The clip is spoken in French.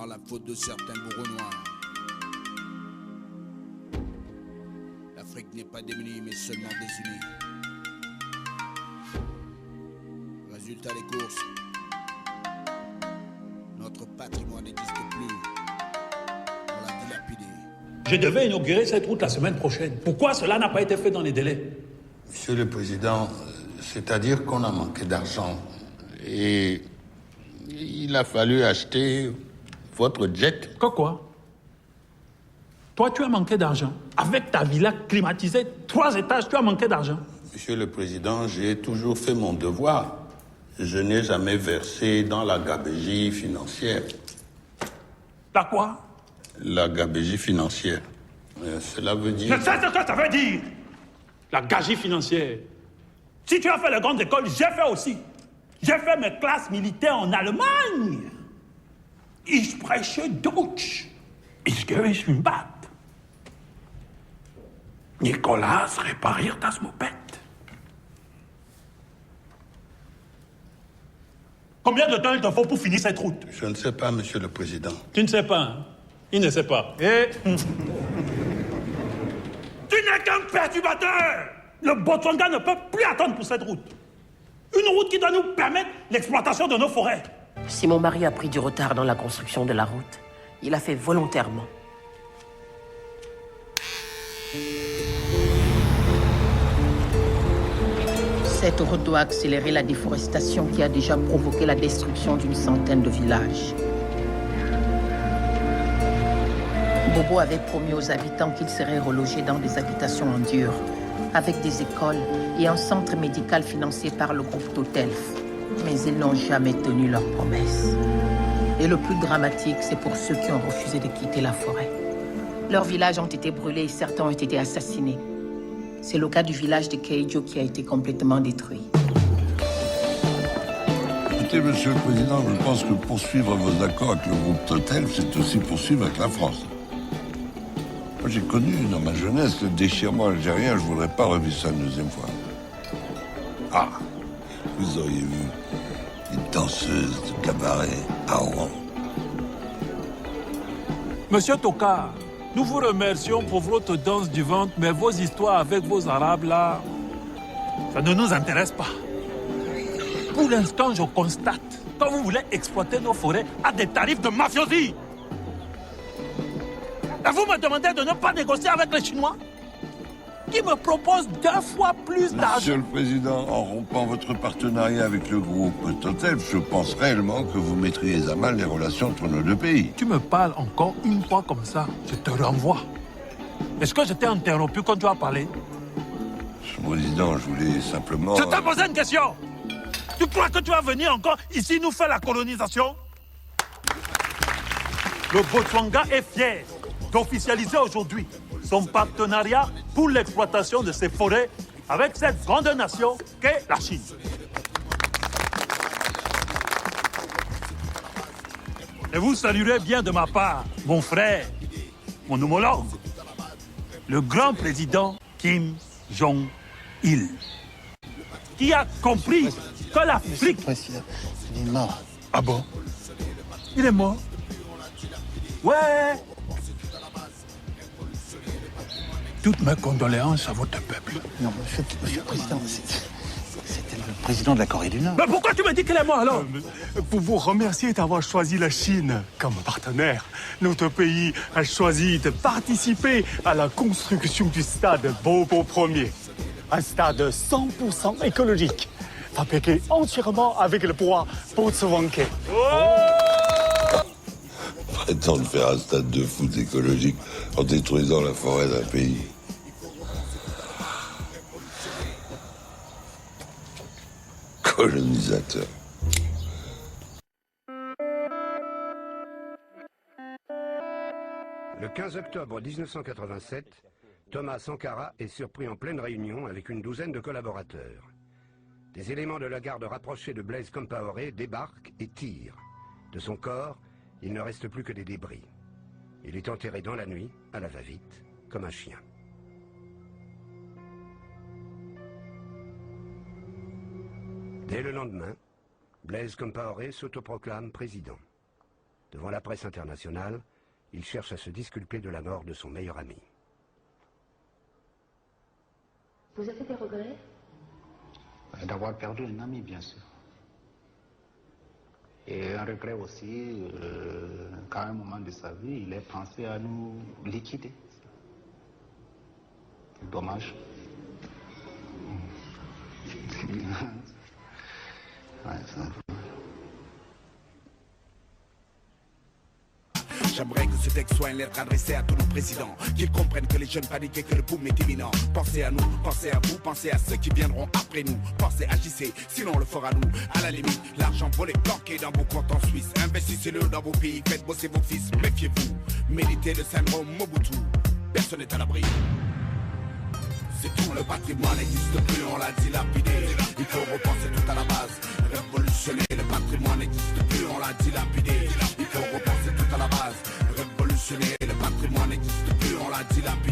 par la faute de certains bourreaux noirs. L'Afrique n'est pas démunie, mais seulement désunie. Résultat des courses. Notre patrimoine n'existe plus. On l'a dilapidé. Je devais inaugurer cette route la semaine prochaine. Pourquoi cela n'a pas été fait dans les délais? Monsieur le Président, c'est-à-dire qu'on a manqué d'argent. Et il a fallu acheter votre jet. Quoi? Toi, tu as manqué d'argent. Avec ta villa climatisée, 3 étages, tu as manqué d'argent. Monsieur le Président, j'ai toujours fait mon devoir. Je n'ai jamais versé dans la gabegie financière. La quoi? La gabegie financière. Cela veut dire... Je sais ce que ça veut dire. La gabegie financière. Si tu as fait les grandes écoles, j'ai fait aussi. J'ai fait mes classes militaires en Allemagne. Ich spreche Deutsch. Ich gehe in Bad. Nicolas, repariert das Moped. Combien de temps il te faut pour finir cette route? Je ne sais pas, Monsieur le Président. Tu ne sais pas, hein? Il ne sait pas. Tu n'es qu'un perturbateur! Le Botswana ne peut plus attendre pour cette route. Une route qui doit nous permettre l'exploitation de nos forêts. Si mon mari a pris du retard dans la construction de la route, il a fait volontairement. Cette route doit accélérer la déforestation qui a déjà provoqué la destruction d'une centaine de villages. Bobo avait promis aux habitants qu'ils seraient relogés dans des habitations en dur, avec des écoles et un centre médical financé par le groupe Totelf. Mais ils n'ont jamais tenu leurs promesses. Et le plus dramatique, c'est pour ceux qui ont refusé de quitter la forêt. Leurs villages ont été brûlés et certains ont été assassinés. C'est le cas du village de Keijo qui a été complètement détruit. Écoutez, Monsieur le Président, je pense que poursuivre vos accords avec le groupe Total, c'est aussi poursuivre avec la France. Moi, j'ai connu dans ma jeunesse le déchirement algérien, je voudrais pas revivre ça une deuxième fois. Ah, vous auriez vu une danseuse de cabaret à Rouen. Monsieur Tokar, nous vous remercions pour votre danse du ventre, mais vos histoires avec vos Arabes, là, ça ne nous intéresse pas. Pour l'instant, je constate que vous voulez exploiter nos forêts à des tarifs de mafiosi. Et vous me demandez de ne pas négocier avec les Chinois qui me proposent 2 fois plus d'argent. Monsieur le Président, en rompant votre partenariat avec le groupe Total, je pense réellement que vous mettriez à mal les relations entre nos deux pays. Tu me parles encore une fois comme ça, je te renvoie. Est-ce que je t'ai interrompu quand tu as parlé? Monsieur le Président, je voulais simplement... Je t'ai posé une question. Tu crois que tu vas venir encore ici nous faire la colonisation? Le Botswana est fier d'officialiser aujourd'hui son partenariat pour l'exploitation de ses forêts avec cette grande nation qu'est la Chine. Et vous saluerez bien de ma part mon frère, mon homologue, le grand président Kim Jong-il, qui a compris que l'Afrique... Il est mort. Ah bon? Il est mort? Ouais. Toutes mes condoléances à votre peuple. Non, monsieur le Président, c'était le président de la Corée du Nord. Mais pourquoi tu me dis qu'il est mort alors? Pour vous remercier d'avoir choisi la Chine comme partenaire, notre pays a choisi de participer à la construction du stade Bobo Ier. Un stade 100% écologique, fabriqué entièrement avec le bois botswanais. Prétend de faire un stade de foot écologique en détruisant la forêt d'un pays. Colonisateur. Le 15 octobre 1987, Thomas Sankara est surpris en pleine réunion avec une douzaine de collaborateurs. Des éléments de la garde rapprochée de Blaise Compaoré débarquent et tirent. De son corps, il ne reste plus que des débris. Il est enterré dans la nuit, à la va-vite, comme un chien. Dès le lendemain, Blaise Compaoré s'autoproclame président. Devant la presse internationale, il cherche à se disculper de la mort de son meilleur ami. Vous avez des regrets? D'avoir perdu un ami, bien sûr. Et un regret aussi, qu'à un moment de sa vie, il ait pensé à nous liquider. C'est dommage. Ouais, J'aimerais que ce texte soit une lettre adressée à tous nos présidents, qu'ils comprennent que les jeunes paniquent et que le boom est imminent. Pensez à nous, pensez à vous, pensez à ceux qui viendront après nous. Pensez, agissez, sinon on le fera nous. À la limite, l'argent volé planqué dans vos comptes en Suisse. Investissez-le dans vos pays, faites bosser vos fils. Méfiez-vous, méditez le syndrome Mobutu. Personne n'est à l'abri. C'est tout, le patrimoine n'existe plus, on l'a dilapidé. Il faut repenser tout à la base, révolutionner. Le patrimoine n'existe plus, on l'a dilapidé. Il faut repenser tout à la base, révolutionner. Le patrimoine n'existe plus, on l'a dilapidé.